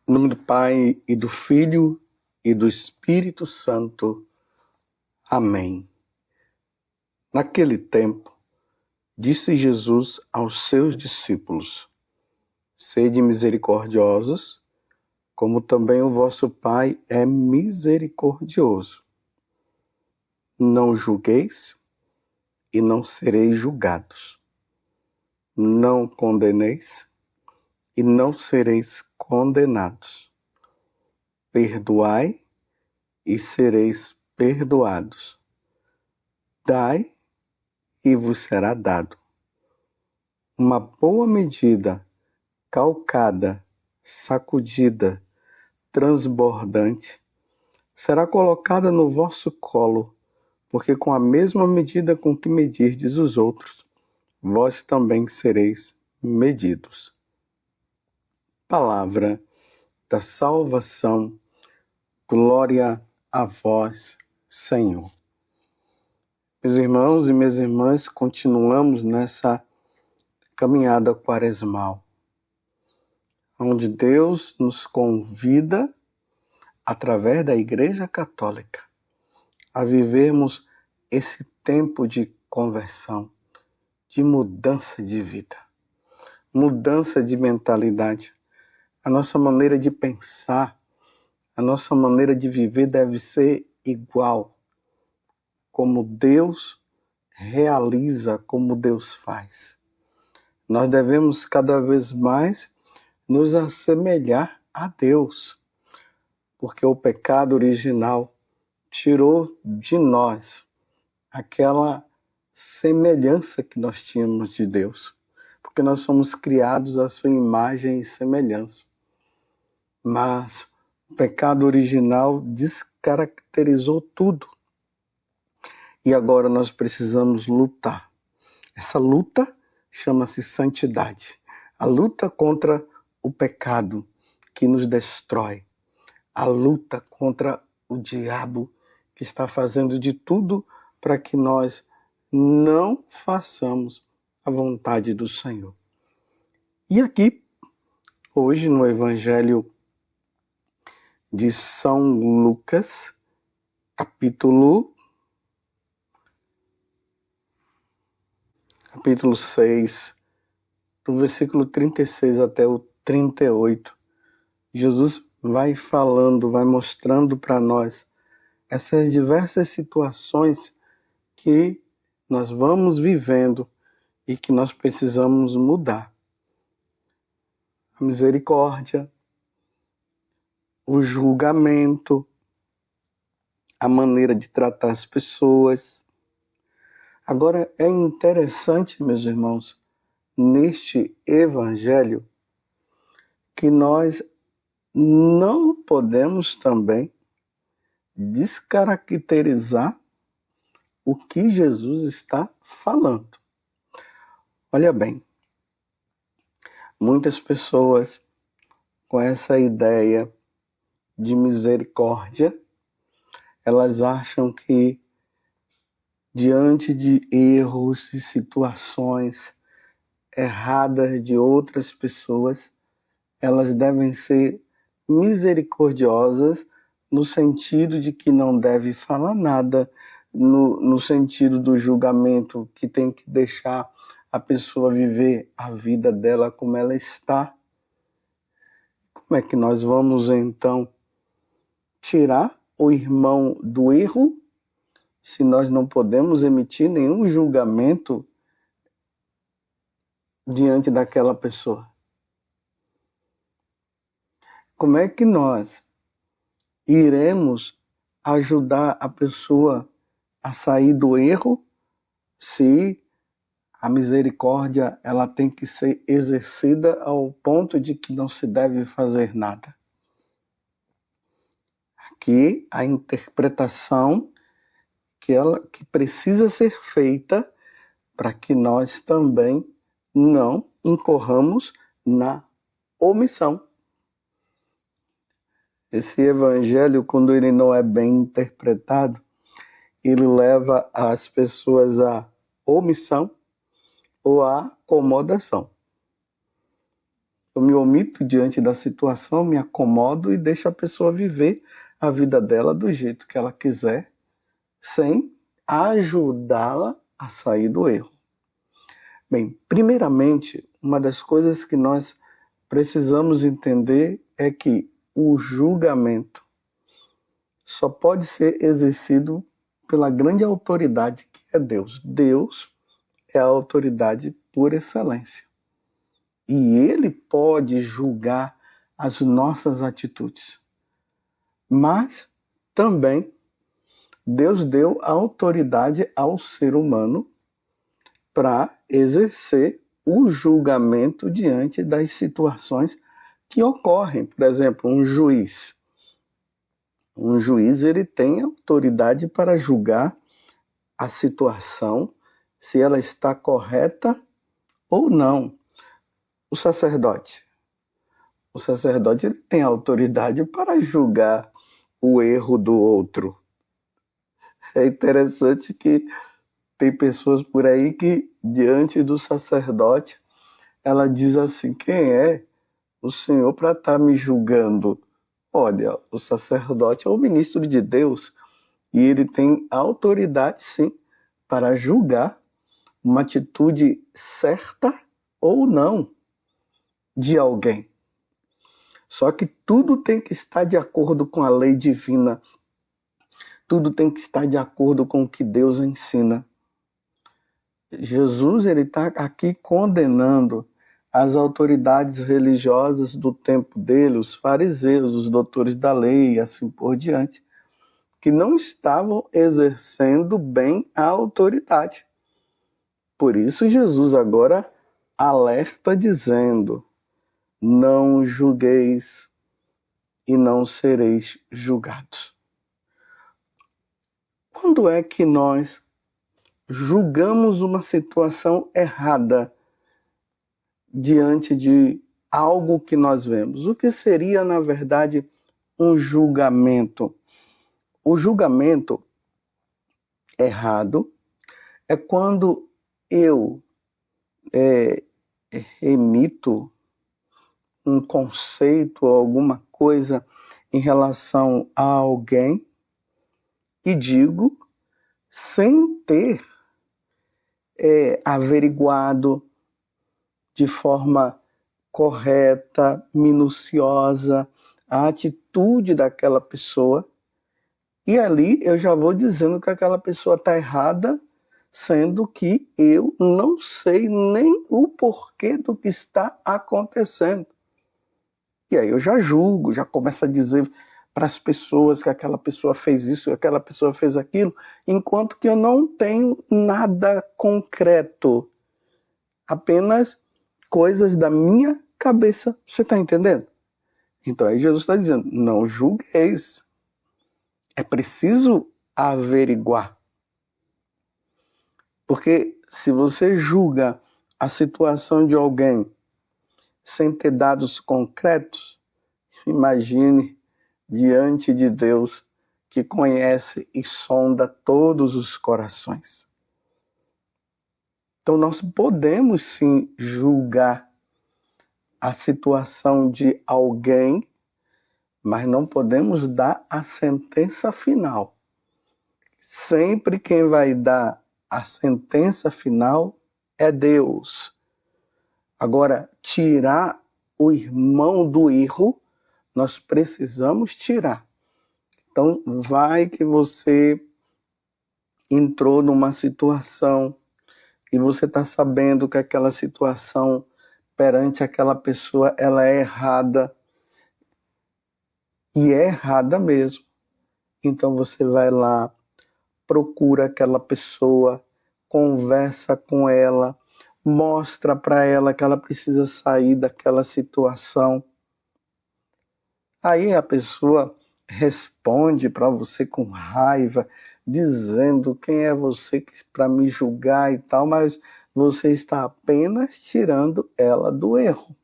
Em nome do Pai, e do Filho, e do Espírito Santo. Amém. Naquele tempo, disse Jesus aos seus discípulos: Sede misericordiosos, como também o vosso Pai é misericordioso. Não julgueis, e não sereis julgados. Não condeneis, e não sereis condenados. Perdoai, e sereis perdoados. Dai, e vos será dado. Uma boa medida, calcada, sacudida, transbordante, será colocada no vosso colo, porque com a mesma medida com que medirdes os outros, vós também sereis medidos. Palavra da salvação. Glória a vós, Senhor. Meus irmãos e minhas irmãs, continuamos nessa caminhada quaresmal, onde Deus nos convida, através da Igreja Católica, a vivermos esse tempo de conversão, de mudança de vida, mudança de mentalidade. A nossa maneira de pensar, a nossa maneira de viver deve ser igual, como Deus realiza, como Deus faz. Nós devemos cada vez mais nos assemelhar a Deus, porque o pecado original tirou de nós aquela semelhança que nós tínhamos de Deus, porque nós somos criados à sua imagem e semelhança. Mas o pecado original descaracterizou tudo. E agora nós precisamos lutar. Essa luta chama-se santidade. A luta contra o pecado que nos destrói. A luta contra o diabo que está fazendo de tudo para que nós não façamos a vontade do Senhor. E aqui, hoje no Evangelho de São Lucas, capítulo 6, do versículo 36 até o 38, Jesus vai falando, vai mostrando para nós essas diversas situações que nós vamos vivendo e que nós precisamos mudar. A misericórdia, o julgamento, a maneira de tratar as pessoas. Agora, é interessante, meus irmãos, neste evangelho, que nós não podemos também descaracterizar o que Jesus está falando. Olha bem, muitas pessoas com essa ideia de misericórdia, elas acham que diante de erros e situações erradas de outras pessoas, elas devem ser misericordiosas no sentido de que não deve falar nada, no sentido do julgamento, que tem que deixar a pessoa viver a vida dela como ela está. Como é que nós vamos então tirar o irmão do erro se nós não podemos emitir nenhum julgamento diante daquela pessoa? Como é que nós iremos ajudar a pessoa a sair do erro se a misericórdia ela tem que ser exercida ao ponto de que não se deve fazer nada? Aqui a interpretação que precisa ser feita para que nós também não incorramos na omissão. Esse evangelho, quando ele não é bem interpretado, ele leva as pessoas à omissão ou à acomodação. Eu me omito diante da situação, me acomodo e deixo a pessoa viver a vida dela do jeito que ela quiser, sem ajudá-la a sair do erro. Bem, primeiramente, uma das coisas que nós precisamos entender é que o julgamento só pode ser exercido pela grande autoridade que é Deus. Deus é a autoridade por excelência. E Ele pode julgar as nossas atitudes. Mas também Deus deu autoridade ao ser humano para exercer o julgamento diante das situações que ocorrem. Por exemplo, um juiz. Um juiz ele tem autoridade para julgar a situação, se ela está correta ou não. O sacerdote ele tem autoridade para julgar o erro do outro. É interessante que tem pessoas por aí que, diante do sacerdote, ela diz assim: quem é o Senhor para estar me julgando? Olha, o sacerdote é o ministro de Deus e ele tem autoridade, sim, para julgar uma atitude certa ou não de alguém. Só que tudo tem que estar de acordo com a lei divina. Tudo tem que estar de acordo com o que Deus ensina. Jesus ele está aqui condenando as autoridades religiosas do tempo dele, os fariseus, os doutores da lei e assim por diante, que não estavam exercendo bem a autoridade. Por isso Jesus agora alerta dizendo: não julgueis e não sereis julgados. Quando é que nós julgamos uma situação errada diante de algo que nós vemos? O que seria, na verdade, um julgamento? O julgamento errado é quando eu emito um conceito, alguma coisa em relação a alguém e digo sem ter averiguado de forma correta, minuciosa, a atitude daquela pessoa. E ali eu já vou dizendo que aquela pessoa está errada, sendo que eu não sei nem o porquê do que está acontecendo. E aí eu já julgo, já começo a dizer para as pessoas que aquela pessoa fez isso, que aquela pessoa fez aquilo, enquanto que eu não tenho nada concreto, apenas coisas da minha cabeça. Você está entendendo? Então aí Jesus está dizendo: não julgueis. É preciso averiguar. Porque se você julga a situação de alguém sem ter dados concretos, imagine diante de Deus que conhece e sonda todos os corações. Então nós podemos sim julgar a situação de alguém, mas não podemos dar a sentença final. Sempre quem vai dar a sentença final é Deus. Agora, tirar o irmão do erro, nós precisamos tirar. Então, vai que você entrou numa situação e você está sabendo que aquela situação perante aquela pessoa ela é errada. E é errada mesmo. Então você vai lá, procura aquela pessoa, conversa com ela, mostra para ela que ela precisa sair daquela situação. Aí a pessoa responde para você com raiva, dizendo quem é você para me julgar e tal, mas você está apenas tirando ela do erro.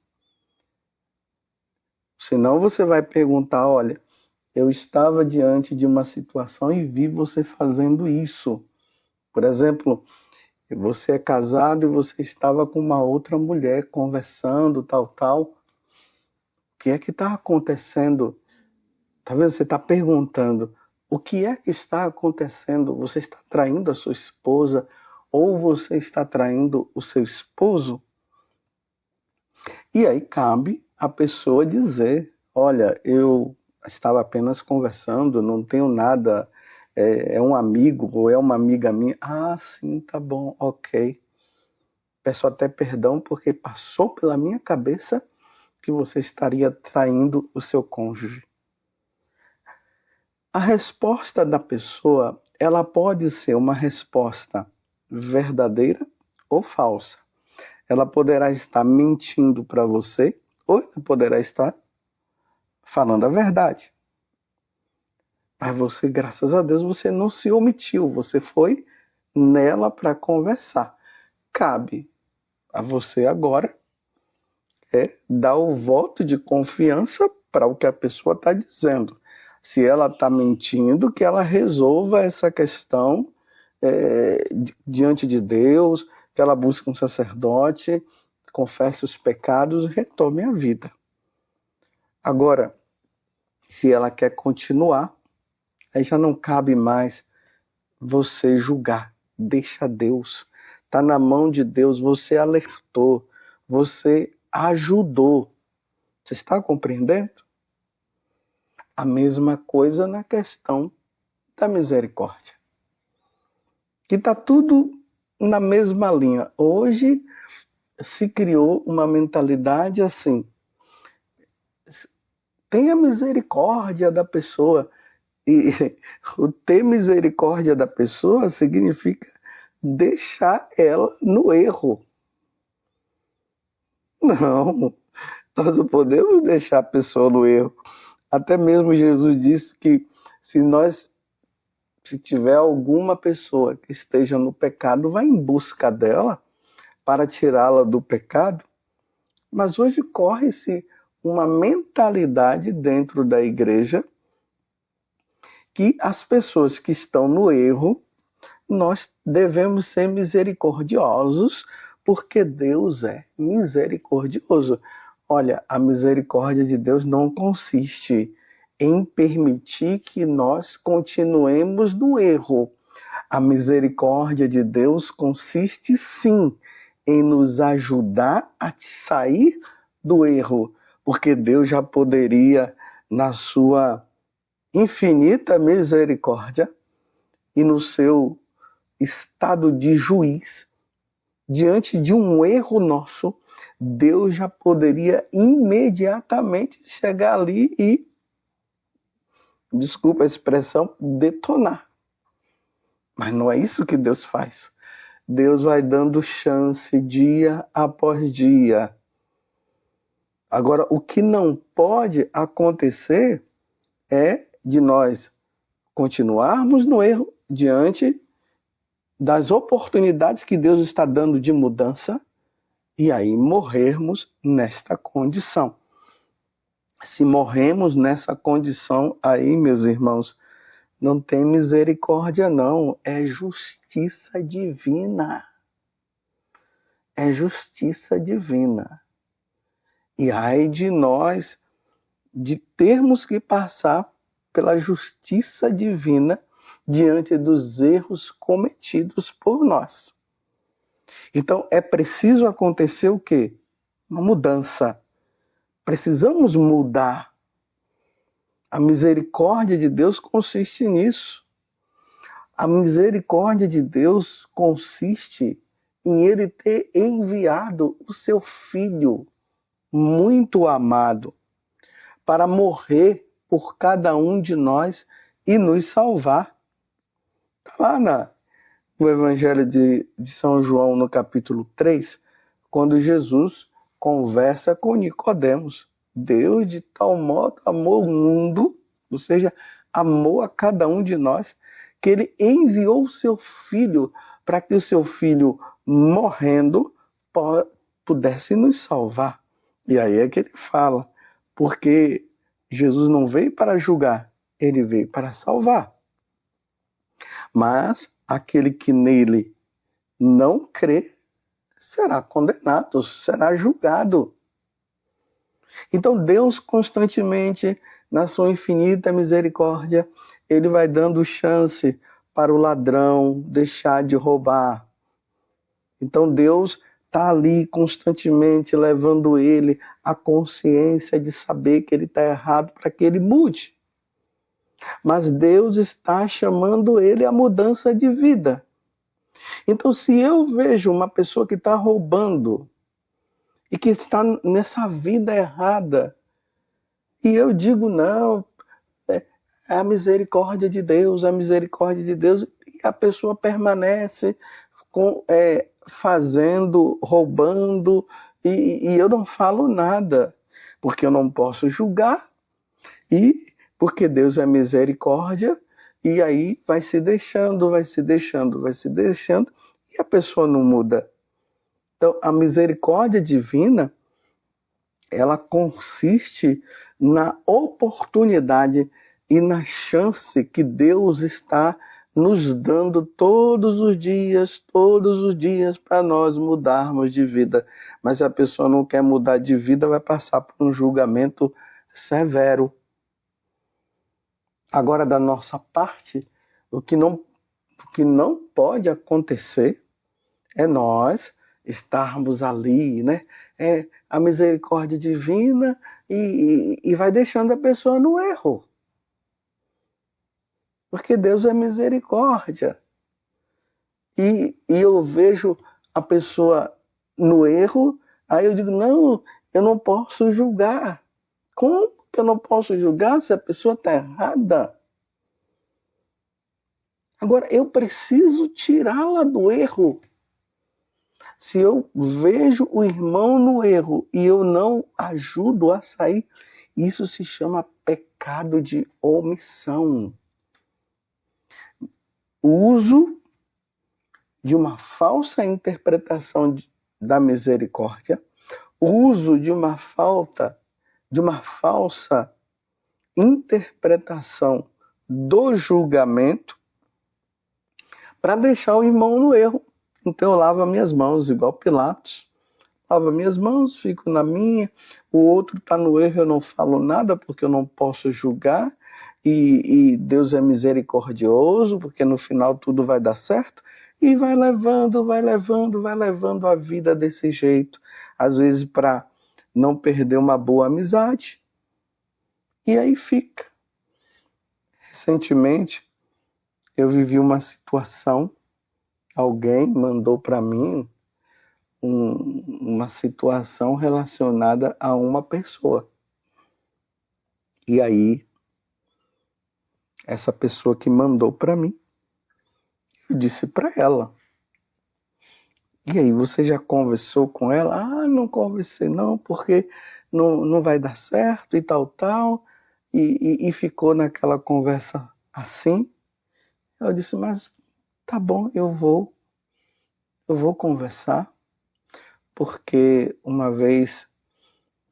Senão você vai perguntar: olha, eu estava diante de uma situação e vi você fazendo isso. Por exemplo, você é casado e você estava com uma outra mulher conversando, tal. que é que está acontecendo? Talvez você está perguntando, o que é que está acontecendo? Você está traindo a sua esposa ou você está traindo o seu esposo? E aí cabe a pessoa dizer, olha, eu estava apenas conversando, não tenho nada, é um amigo ou é uma amiga minha. Ah, sim, tá bom, ok. Peço até perdão porque passou pela minha cabeça que você estaria traindo o seu cônjuge. A resposta da pessoa, ela pode ser uma resposta verdadeira ou falsa. Ela poderá estar mentindo para você ou ela poderá estar falando a verdade. Mas você, graças a Deus, você não se omitiu, você foi nela para conversar. Cabe a você agora dar o voto de confiança para o que a pessoa está dizendo. Se ela está mentindo, que ela resolva essa questão diante de Deus, que ela busque um sacerdote, confesse os pecados e retome a vida. Agora, se ela quer continuar, aí já não cabe mais você julgar. Deixa Deus. Está na mão de Deus. Você alertou. Você ajudou. Você está compreendendo? A mesma coisa na questão da misericórdia. Que está tudo na mesma linha. Hoje se criou uma mentalidade assim. Tenha misericórdia da pessoa. E o ter misericórdia da pessoa significa deixar ela no erro. Não, nós não podemos deixar a pessoa no erro. Até mesmo Jesus disse que se tiver alguma pessoa que esteja no pecado, vá em busca dela para tirá-la do pecado. Mas hoje corre-se uma mentalidade dentro da igreja que as pessoas que estão no erro, nós devemos ser misericordiosos, porque Deus é misericordioso. Olha, a misericórdia de Deus não consiste em permitir que nós continuemos no erro. A misericórdia de Deus consiste, sim, em nos ajudar a sair do erro, porque Deus já poderia, na sua infinita misericórdia e no seu estado de juiz, diante de um erro nosso, Deus já poderia imediatamente chegar ali e, desculpa a expressão, detonar. Mas não é isso que Deus faz. Deus vai dando chance dia após dia. Agora, o que não pode acontecer é de nós continuarmos no erro diante das oportunidades que Deus está dando de mudança e aí morrermos nesta condição. Se morremos nessa condição, aí, meus irmãos, não tem misericórdia não, é justiça divina. É justiça divina. E ai de nós de termos que passar pela justiça divina diante dos erros cometidos por nós. Então é preciso acontecer o quê? Uma mudança. Precisamos mudar. A misericórdia de Deus consiste nisso. A misericórdia de Deus consiste em Ele ter enviado o seu Filho muito amado para morrer por cada um de nós e nos salvar. Está lá no Evangelho de São João, no capítulo 3, quando Jesus conversa com Nicodemos. Deus de tal modo amou o mundo, ou seja, amou a cada um de nós, que ele enviou o seu Filho para que o seu Filho, morrendo, pudesse nos salvar. E aí é que ele fala, porque Jesus não veio para julgar, ele veio para salvar. Mas aquele que nele não crê será condenado, será julgado. Então Deus constantemente, na sua infinita misericórdia, Ele vai dando chance para o ladrão deixar de roubar. Então Deus está ali constantemente levando ele à consciência de saber que ele está errado para que ele mude. Mas Deus está chamando ele à mudança de vida. Então, se eu vejo uma pessoa que está roubando e que está nessa vida errada, e eu digo, não, é a misericórdia de Deus, e a pessoa permanece fazendo, roubando, e eu não falo nada, porque eu não posso julgar, e porque Deus é misericórdia, e aí vai se deixando, e a pessoa não muda. Então, a misericórdia divina, ela consiste na oportunidade e na chance que Deus está nos dando todos os dias, para nós mudarmos de vida. Mas se a pessoa não quer mudar de vida, vai passar por um julgamento severo. Agora, da nossa parte, o que não pode acontecer é nós estarmos ali, né? É a misericórdia divina e vai deixando a pessoa no erro. Porque Deus é misericórdia. E eu vejo a pessoa no erro, aí eu digo, não, eu não posso julgar. Como que eu não posso julgar se a pessoa está errada? Agora, eu preciso tirá-la do erro. Se eu vejo o irmão no erro e eu não ajudo a sair, isso se chama pecado de omissão. O uso de uma falsa interpretação da misericórdia, o uso de uma falsa interpretação do julgamento para deixar o irmão no erro. Então eu lavo as minhas mãos, igual Pilatos. Lavo as minhas mãos, fico na minha. O outro está no erro, eu não falo nada porque eu não posso julgar. E Deus é misericordioso, porque no final tudo vai dar certo. E vai levando a vida desse jeito. Às vezes para não perder uma boa amizade. E aí fica. Recentemente, eu vivi uma situação, alguém mandou para mim uma situação relacionada a uma pessoa. E aí, essa pessoa que mandou para mim, eu disse para ela. E aí, você já conversou com ela? Ah, não conversei não, porque não vai dar certo e tal. E ficou naquela conversa assim. Eu disse, mas tá bom, eu vou conversar, porque uma vez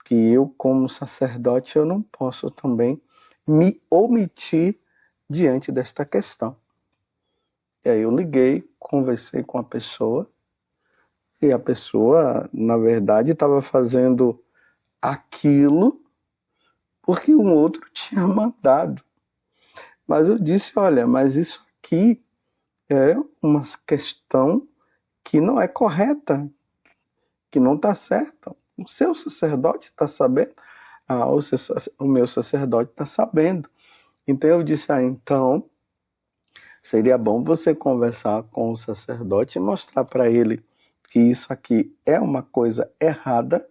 que eu, como sacerdote, eu não posso também me omitir diante desta questão. E aí eu liguei, conversei com a pessoa, e a pessoa, na verdade, estava fazendo aquilo porque um outro tinha mandado. Mas eu disse, olha, mas isso aqui é uma questão que não é correta, que não está certa. O seu sacerdote está sabendo? O meu sacerdote está sabendo. Então eu disse, então seria bom você conversar com o sacerdote e mostrar para ele que isso aqui é uma coisa errada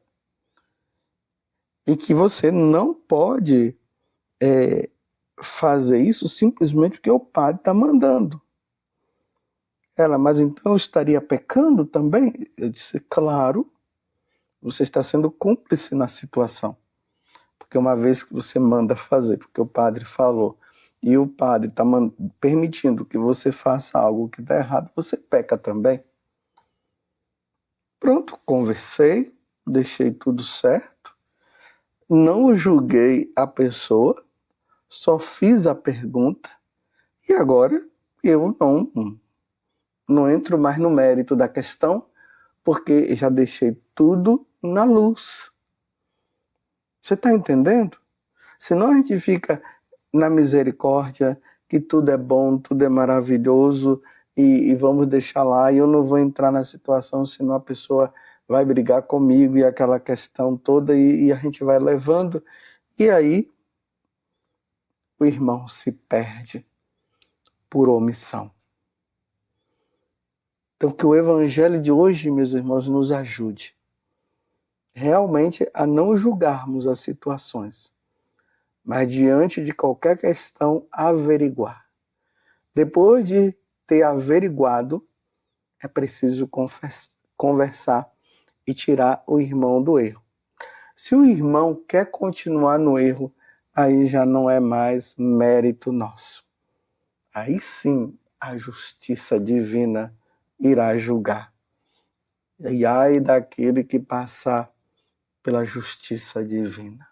e que você não pode fazer isso simplesmente porque o padre está mandando. Ela, mas então eu estaria pecando também? Eu disse, claro, você está sendo cúmplice na situação. Porque uma vez que você manda fazer, porque o padre falou, e o padre está permitindo que você faça algo que está errado, você peca também. Pronto, conversei, deixei tudo certo, não julguei a pessoa, só fiz a pergunta, e agora eu não entro mais no mérito da questão, porque já deixei tudo na luz. Você está entendendo? Senão a gente fica na misericórdia, que tudo é bom, tudo é maravilhoso, e vamos deixar lá, e eu não vou entrar na situação, senão a pessoa vai brigar comigo, e aquela questão toda, e a gente vai levando, e aí o irmão se perde por omissão. Então que o evangelho de hoje, meus irmãos, nos ajude realmente a não julgarmos as situações, mas diante de qualquer questão, averiguar. Depois de ter averiguado, é preciso conversar e tirar o irmão do erro. Se o irmão quer continuar no erro, aí já não é mais mérito nosso. Aí sim a justiça divina irá julgar. E ai daquele que passar pela justiça divina.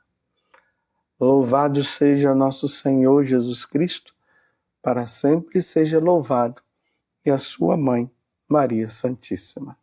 Louvado seja nosso Senhor Jesus Cristo, para sempre seja louvado, e a sua mãe, Maria Santíssima.